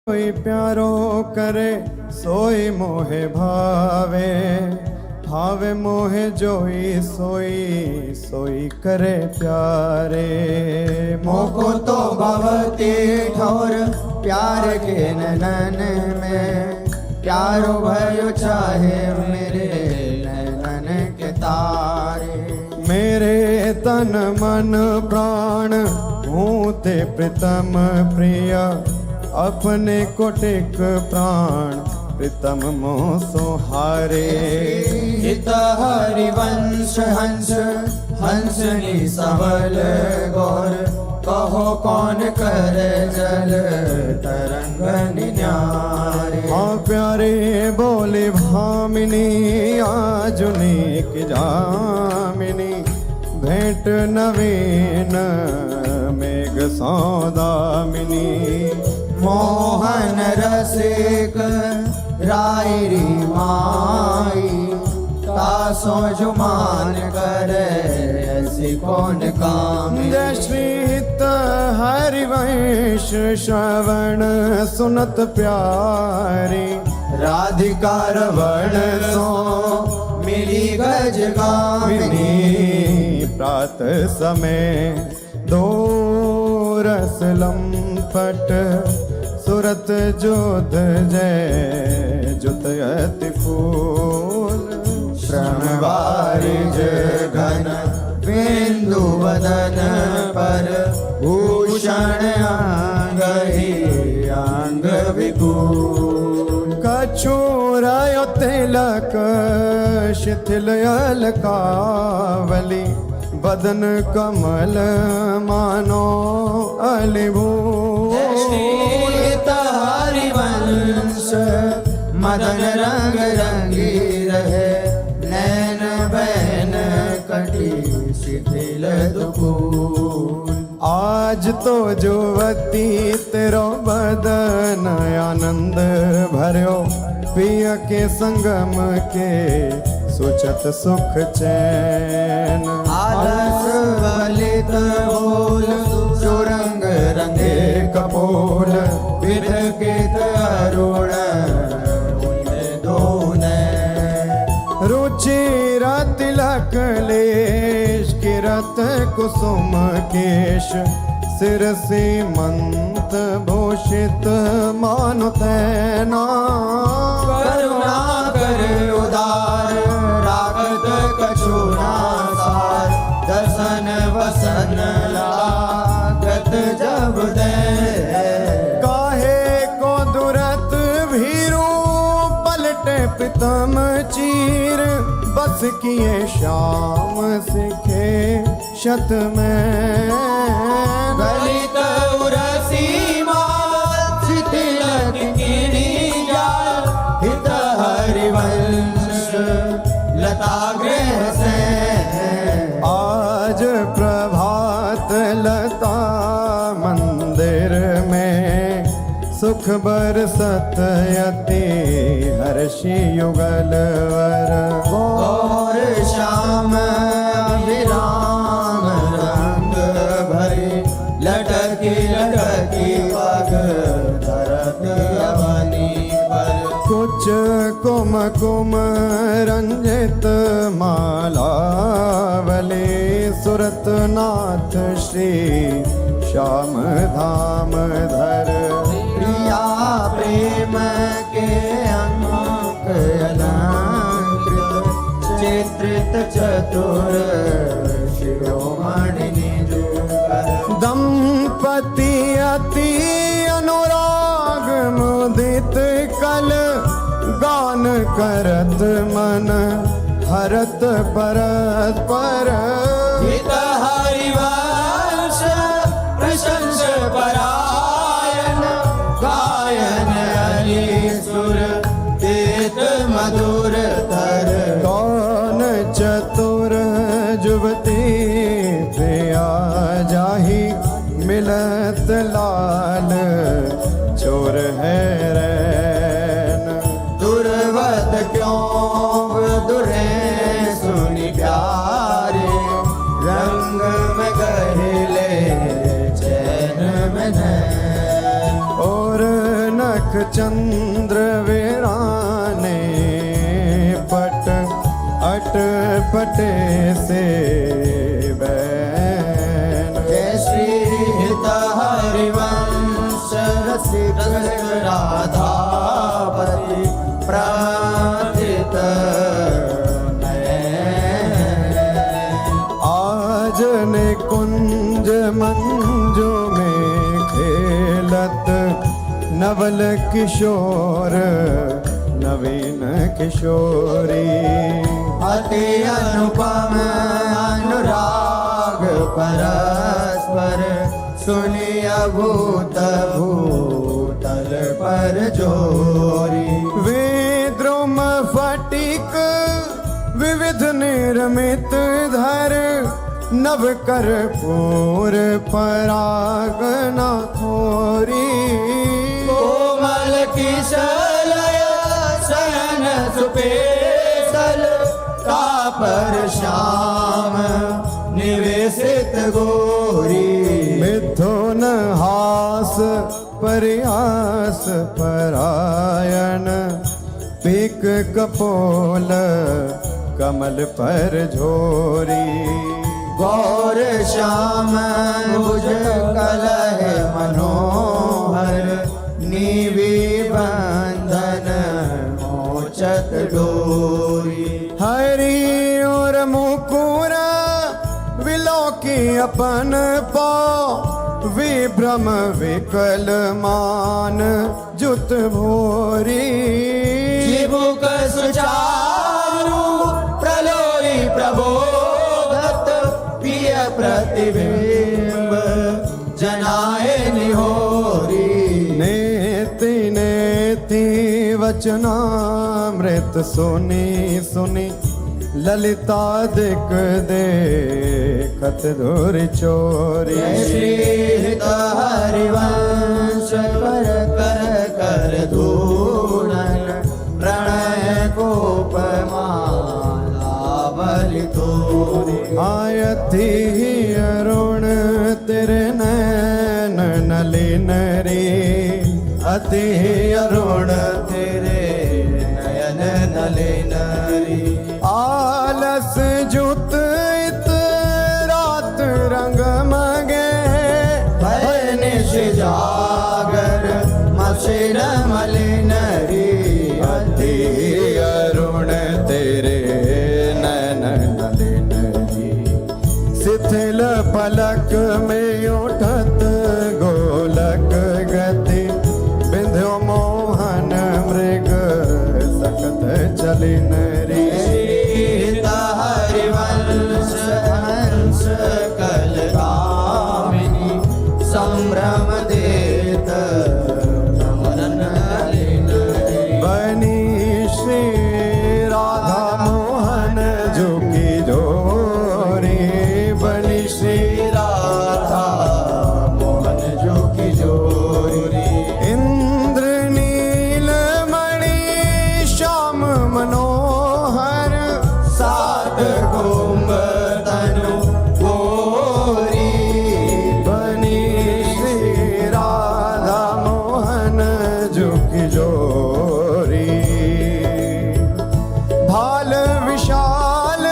कोई प्यारो करे सोई मोहे भावे, भावे मोहे जोई सोई सोई करे प्यारे। मोको तो भवती ठोर प्यार के नैनन में, प्यारो भयो चाहे मेरे नैनन के तारे। मेरे तन मन प्राण हूँ ते प्रीतम प्रिय, अपने कोटिक प्राण प्रीतम मोह सुहारे। हित हरिवंश हंस हंसनी सबल गौर, कहो कौन कर जल तरंग न्यारे। हाँ प्यारे बोले भामिनी आजुनीक जामिनी, भेंट नवीन मेघ सौदामिनी। मोहन रसिक रायरी माई, तासो जुमान करे ऐसी कौन काम। जय श्री हित हरिवंश श्रवण सुनत प्यारी, राधिका रवण सो मिली गज गामिनी। प्रात समय दो रस लंपट, सुरत जोध जय जुतयति फूल। श्रमवारिज घन बिंदु वदन पर, भूषण अंग ही अंग विपुल। कछुरायो तिलक शिथिल अलकावली, बदन कमल मानो अलिभूल। हरिवंश मदन रंग रंगी रहे, नैन बैन कटी शिथिल दुकूल। आज तो जुवती तेरो बदन आनंद भर्यो, पिय के संगम के सुचत सुख चैन। आलस वलित बोल सुरंग रंगे कपोल, विध के तरुण दोने। रुचिर तिलक लेश किरत कुसुम केश, सिर सीमंत भूषित मानो तैना। करुणा कर उदार रागत कछुना सार, दर्शन वसन लागत जब दे। काहे को दुरत भीरू पलटे प्रीतम चीर, बस किए श्याम सिखे शत में। गलित उरसी माल शिथिल किनी जाल, हित हरिवंश लता गृह से। आज प्रभात लता मंदिर में, सुख बरसत यति हर्षि युगल वर। और श्याम विराम रंग भरी, लटकी लटकी पग धरत अवनी पर। कुछ कुम कुम रंजित मालावली, सुरत नाथ श्री श्याम धाम धर। प्रिया प्रेम के अंक अलंकृत, चित्रित चतुर शिरोमणि निजुकर। दंपति अति अनुराग मुदित कल, गान करत मन हरत परस्पर। हित हरिवंश प्रशंस परायण, गायन अली सुर देत मधुर तर। कौन चतुर जुवती प्रिया जाही, मिलत लाल चोर है रैन। दुर्वत क्यों दुरे सुनि प्यारे, रंग में गहिले चैन में नैन। और न नख चंद्र वीराने पट अट पटे से बैन। जय श्री हित हरिवंश रसिक राधापति प्रार्थित आज निकुंज मंजू में खेलत नवल किशोर नवीन किशोरी। अति अनुपम अनुराग परस्पर सुनिय भूत भूतल पर जोरी। वेद्रुम फटिक विविध निर्मित धर नव कर्पूर परागना खोरी। कोमल किशलय शयन सुपेशल कापर श्याम निवेशित गोरी। मिथुन हास प्रयास परायण पीक कपोल कमल पर झोरी। गौर श्याम भुज कलह मनोहर नीवी बंधन मोचत डोरी। हरि और मुकुर विलोकी अपन पाओ विभ्रम विकल मान जुत भोरी। जीवुक सुचारु प्रलोई प्रबोधत प्रिय प्रतिबिंब जनाए निहोरी। नेति नेति वचनामृत सुनी सुनी ललिता दिक देखत धुर चोरी। श्री हित हरिवंश कर कर कर धूलन प्रणय कोपमाला बलि तोरी। आयति अरुण तेरे नैन नलिन रे। अति अरुण तेरे नयन नलिन रे। आलस जुत इत रात रंग मगे। भय निश जागर मसिन मलिन रे। अति अरुण तेरे नैन नलिन रे। शिथिल पलक में उठत गोलक गति बिंध्यो मोहन मृग सकत चलिन रे। हरिवंश हंस कलकामिनी संभ्रम देत नमन नलिन रे। बनी श्री राधा मोहन जो की जोरी। बनी श्री राधा मोहन जो की जोरी। इंद्र नील मणि श्याम मनोहर सात कुंभ तनु गोरी। बनी श्री राधा मोहन जो की जोरी। भाल विशाल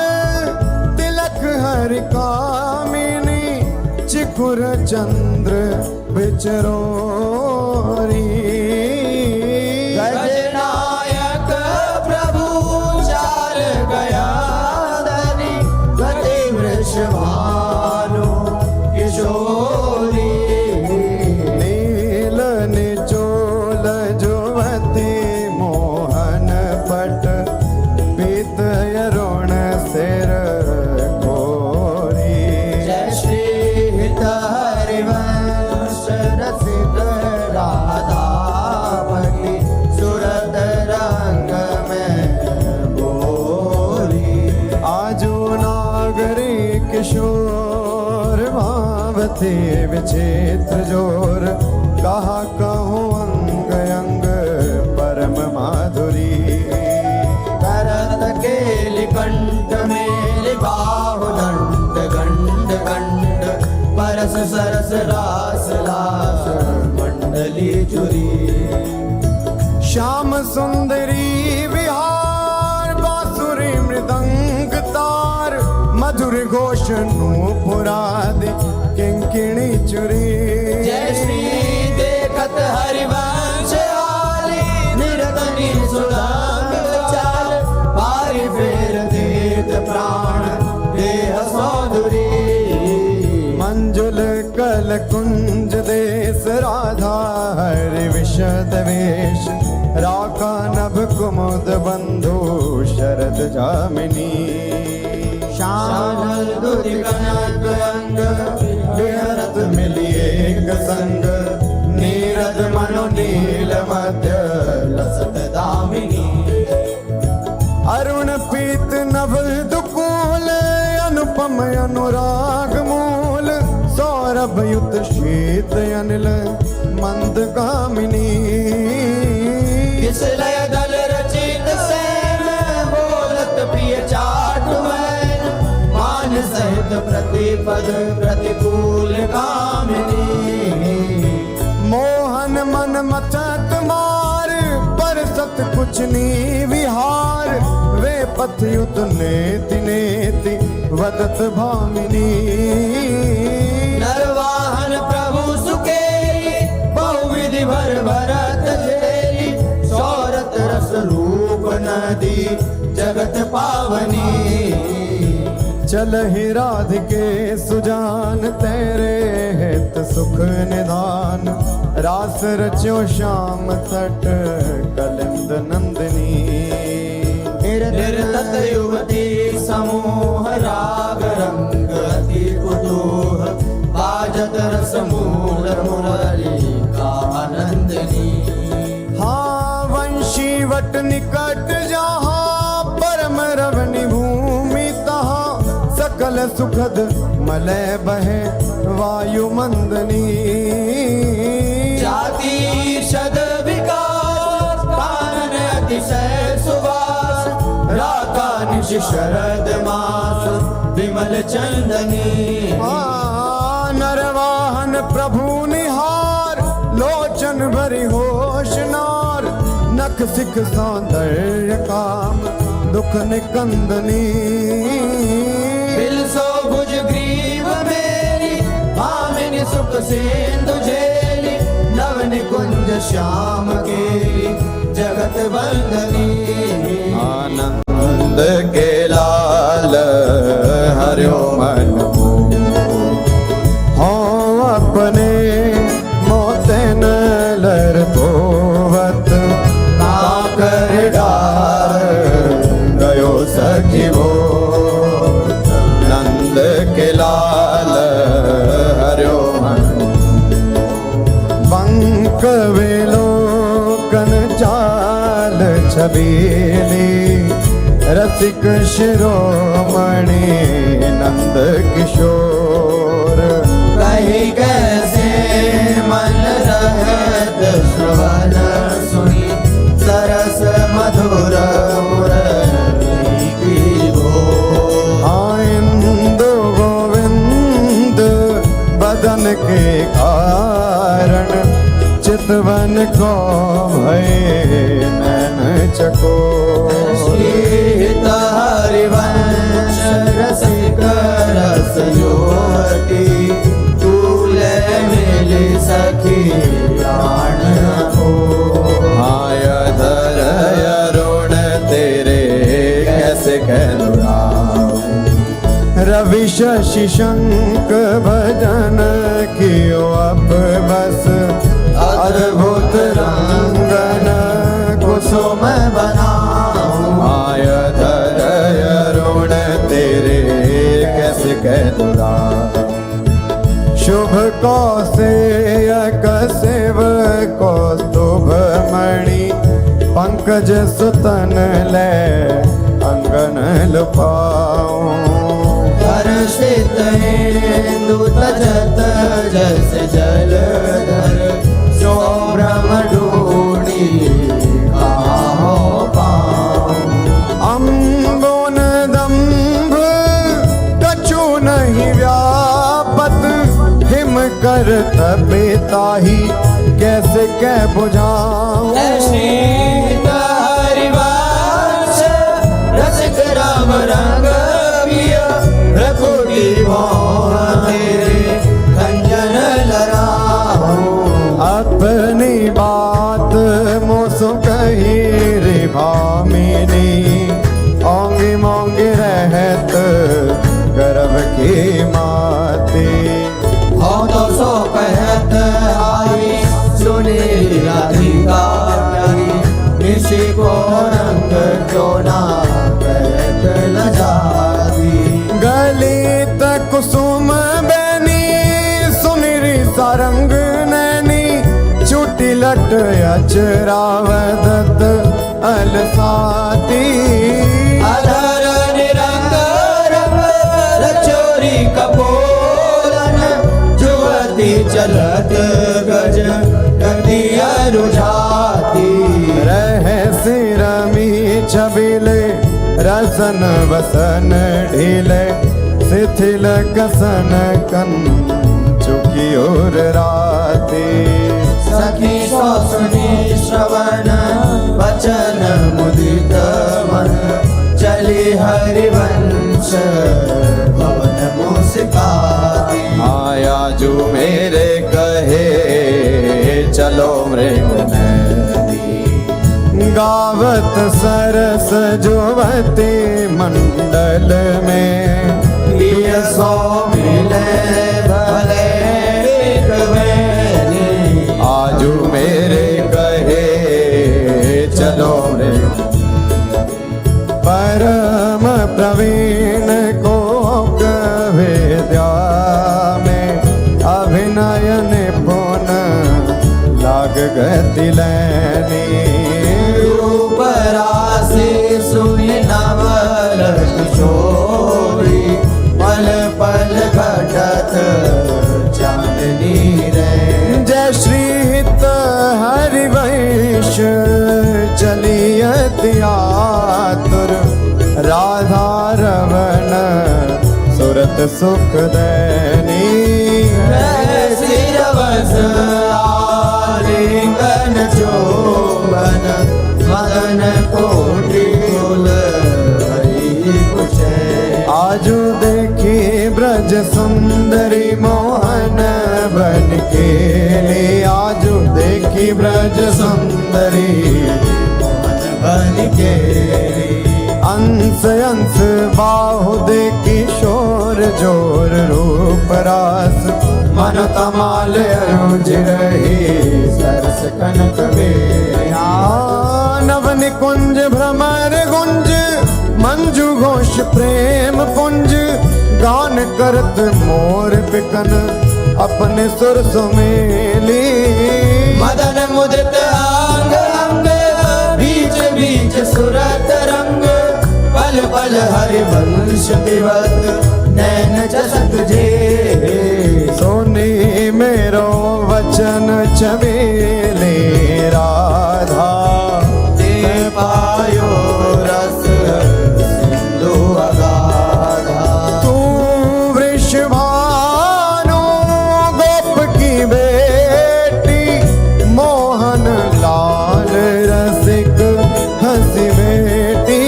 तिलक हरि कामिनी चिकुर चंद्र बिचरोरी। गजनायक प्रभु चार गया धनी गति वृषभानु किशोरी। नील निचोल जुवती मोहन पट पीत अरुण सिर कोरी। जय श्री हित हरिवंश रसिक राधापति सुरत रंग में बोरी। आजू नागरी किशोर भावती विचित्र जोर। कहा कहूँ अंग अंग परम माधुरी। करत केलि कंठ मेलि बाहु दंड गंड गंड परस सरस रास लास मंडली चुरी। श्याम सुंदरी विहार बांसुरी मृदंग तार मधुर घोष नूपुरादि किंकिणी चुरी जय श्री देखत हरिवंश आली निरतनी सुदाम चाल पारि फेर देत प्राण देह सौंदरी मंजुल कल कुंज देश राधा हरि विशद वेश राका नभ कुमुद बंधु शरद जामिनी शानल दुधि कनक अंग विहरत मिली एक संग नीरद मनो नील मध्य लसत दामिनी अरुण पीत नभ दुकूल अनुपम अनुराग मूल सौरभ युत शीत अनिल मंद कामिनी किस लय दल रचित सैन बोलत प्रिय चाट मैन मान सहित प्रतिपद प्रतिकूल कामिनी मोहन मन मचत मार पर सत कुछ नी विहार वे पथयुत नेति नेति वदत भामिनी नरवाहन प्रभु सुकेली बहुविधि भर भरत झेली सौरत रस रूप नदी जगत पावनी चल ही राधिके सुजान तेरे हित सुख निधान रास रच्यो श्याम तट कलिंद नंदिनी निर्तत युवती समूह राग रंग अति कुतूह बाजत रस मूल मुरली का आनंदनी हाँ वंशी वट निकट जहाँ परम रवनि भूमि तहाँ सकल सुखद मलय बहे वायु मंदनी जाति शद विकास कानन अतिशय सुवास राका निश शरद मास विमल चंदनी नरवाहन प्रभु निहार लोचन भरी होशनार नख सिख सौंदर्य काम दुख निकंदनी बिलसो भुज ग्रीव मेरी भामिनी सुख सिंधु झेली नव निकुंज श्याम केली जगत वंदनी आनंद के लाल हरियो मन हो अपने मोते नलर पोवत काकर डार गयो सखी वो नंद के लाल हरियो मन बंक विलोकन चाल छबीली रसिक शिरोमणि नंद किशोर कही कैसे मन रहत श्रवण सुनी सरस मधुर मुरली की बोल। इंदु गोविंद बदन के कारण चितवन को भय नैन चकोर सीत हरिवंश रसिक रस योटी तूले मिली सखी प्राण को आय धर अरुण तेरे कैसे कहलुराम रवि शशि शंक भजन कियो अब बस अद्भुत रंगन कुसुम बनाऊं आय धर अरुण तेरे कैसे कहलुराम शुभ कौसेयक सेव कौस्तुभ मणि पंकज सुतन ले अंगन लुपाऊं हर्षित इंदु तजत जस जलधर सौभ्रम ढूंढी काहो पाऊं अम्बोन दम्भ कछु नहीं व्यापत हिम कर तबे ताही कैसे कह बुझाऊं। श्री हरिवंश रसिक राम रंग पिया रघुटी तेरे खंजन लड़ाऊं। अपनी बात मोसो कही रे भामिनी, ओंगी मोंगी रहत गर्भ की माती। हो तो सो कहत आई सुने राधिका प्यारी, निशि को रंग जोना कहत लजाती। गलित कुसुम बैनी सुनिरी सारंग नैनी, चुटी लट अचरावदत अलसाती। अधर निरंग रंग रचोरी कपोलन, जुवती चलत गज गति रुझाती। रहस्य रमी छबिले रसन वसन ढीले, शिथिल कसन कन चुकी और राती। सखी सो सुनी श्रवण वचन मुदित मन, चली हरिवंश भवन मुस्काती। आया जो मेरे कहे चलो मृग नदी, गावत सरस जुवती मंडल में। प्रिय सो मिले भले एक बैनी, आजू मेरे कहे चलो रे। परम प्रवीण को विद्या में, अभिनय निपुण लाग गति लैनी। रूप राशि सुनि नवल किशोरी, पल पल घटत चांदनी रे। जय श्री हित हरिवंश चलियत आतुर, राधा रमन सुरत सुख दैनी। सिरवस आलिंगन चोबन, मदन कोटि कुल हरि पुछे। आजू देखी ब्रज सुंदरी मोहन बन के लिए, आजू देखी ब्रज सुंदरी मोहन बन के। अंश अंश बाहु देखी शोर जोर रूप रास, मन तमाल अरुज रही सरस कनक बेया। नव निकुंज भ्रमर गुंज मंजू घोष प्रेम पुंज, गान करत मोर पिकन अपने सुर सुमेली। मदन मुदित अंग अंग बीच बीच सुरत रंग, पल पल हरिवंश विवत नैन चसक जे। सोनी मेरो वचन छबीले राधा, ते पायो रस सिंधु अगाधा। तू वृषभानु गोप की बेटी, मोहन लाल रसिक हंसी बेटी।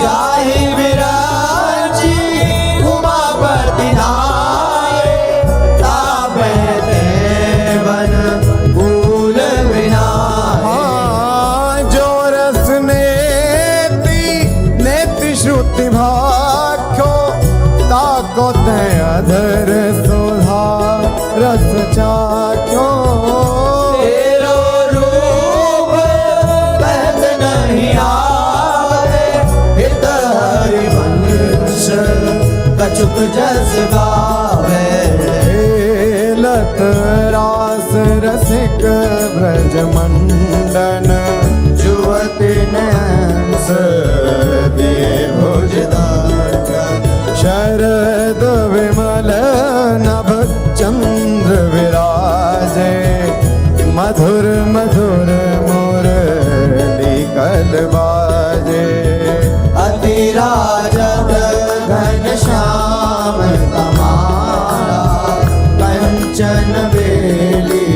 जाहि विराजी उमापति नाये, तापे देवन भूल विनाये। हाँ, जो रस नेति नेति श्रुति भाख्यो, ताको ते अधर सुधा रस चाख्यो। तेरो रूप कहत नहीं आवे, हित हरिवंश कछुक जस गावे। लत रास रसिक ब्रज मंडन, जुवति नैंस दिए भुजदान। शरद विमल नभ चंद्र विराजे, मधुर मधुर मुरली कल बाजे। अति राजत घन श्याम कमाला, कंचन बेली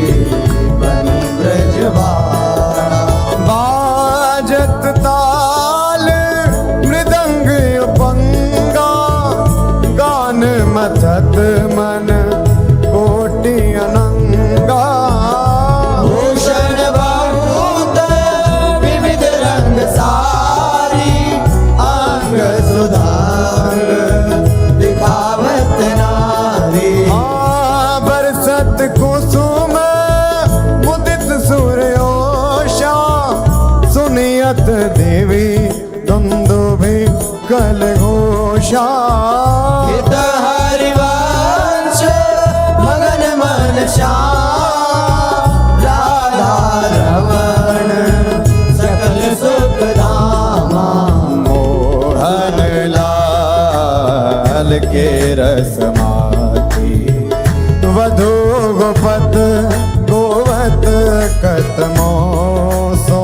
प्रथमोसो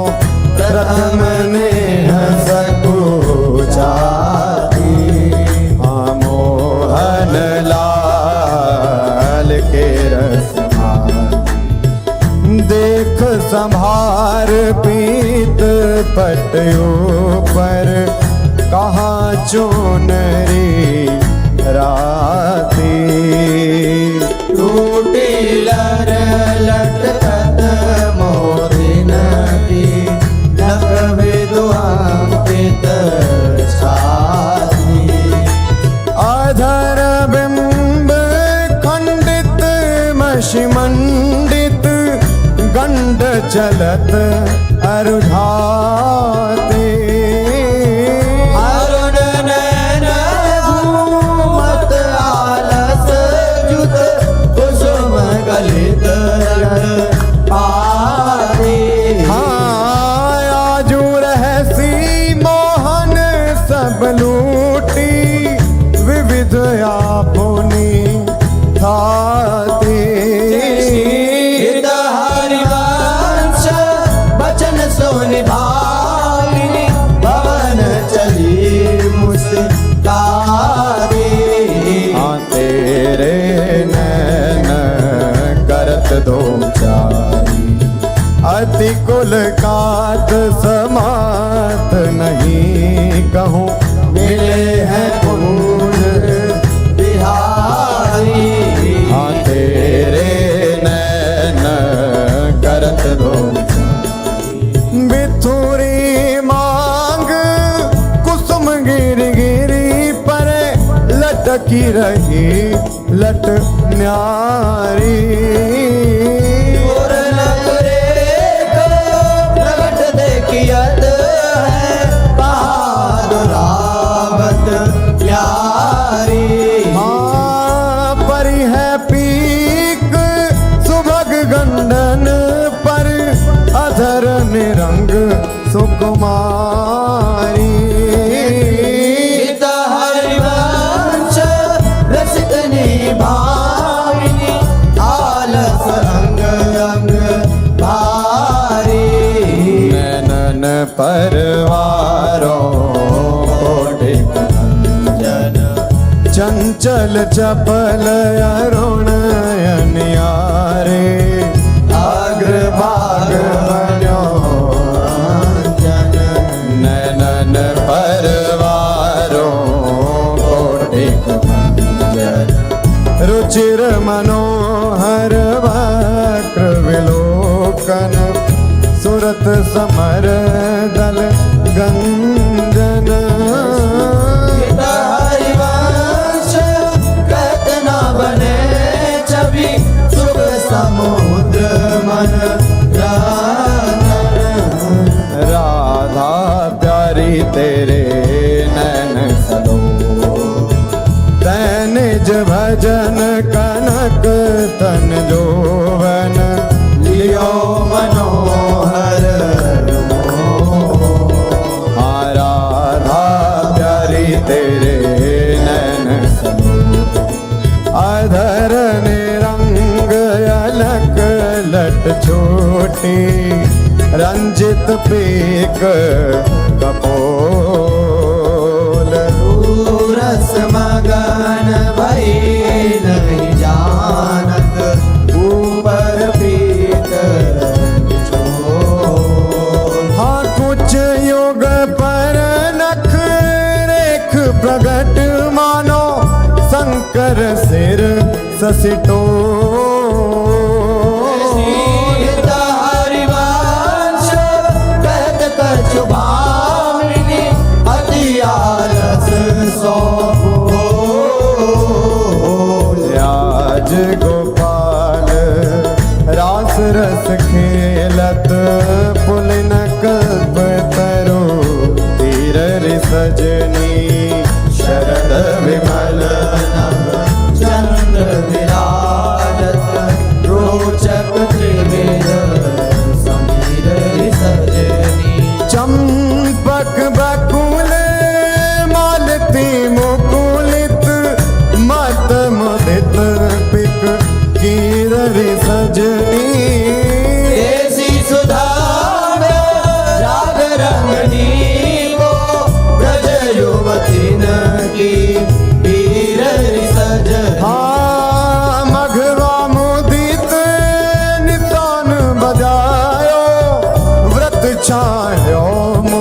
प्रथम ने सकुचाती मोहन लाल के रसमार देख संभार पीत पटयो पर कहाँ चुनरी राती टूटी लर लटकत मोदिन की नख विद्वांपित छाती अधर बिंब खंडित मशिमंडित गंड चलत अरुझाते अरुण नयन घूमत आलस जुत कुसुम गलित पाती आजू रहसी मोहन सब लूटी विविध आपुनी थाती हित हरिवंश बचन सोनि भागिनी भवन चली मुस्कारी तेरे नैन करत दो चारी अति कुल कात समात नहीं कहूँ मिले हैं कुंज बिहारी तेरे नैन करत दो बिथुरी मांग कुसुम गिरी गिरी पर लटकी रही लट न्यारी और नगरे को प्रगट देखियत है बहादुरावत प्यारी परी है पीक सुभग गंडन पर अधर निरंग सुकुमारी हित हरिवंश रसिकनी भाविनी आलस अंग अंग भारी नैनन परवारों कोटिक जन चंचल चपल अरुण अनियारे अग्रभाग बन्यो जन नैनन परवारों कोटिक जन रुचिर मनोहर वक्र विलोकन सुरत समर दल गंजन हित हरिवंश कहत न बने छवि सुख समुद्र मन रंजन राधा प्यारी तेरे नैन सलो तैनिज भजन कनक तन जोवन लियो मनोहर राधा प्यारी तेरे नैन सलो अधर निरंग अलक लट छोटी रंजित पीक कपोल रस मगन भई नहीं जानत ऊपर पीत निचोल हाँ कुछ योग पर नख रेख प्रगट मानो शंकर सिर ससिटो हित हरिवंश कहत कछु भामिनी अति आलस सो आज गोपाल रास रस खेलत पुलिन कल्प तरु तीर सजनी शरद विमल नभ चंद्र विराजत रोचक त्रिविध समीर सजनी चंपक बकुल मालती मुकुलित मत मुदित पिक कीर सजनी देसी चाह्यो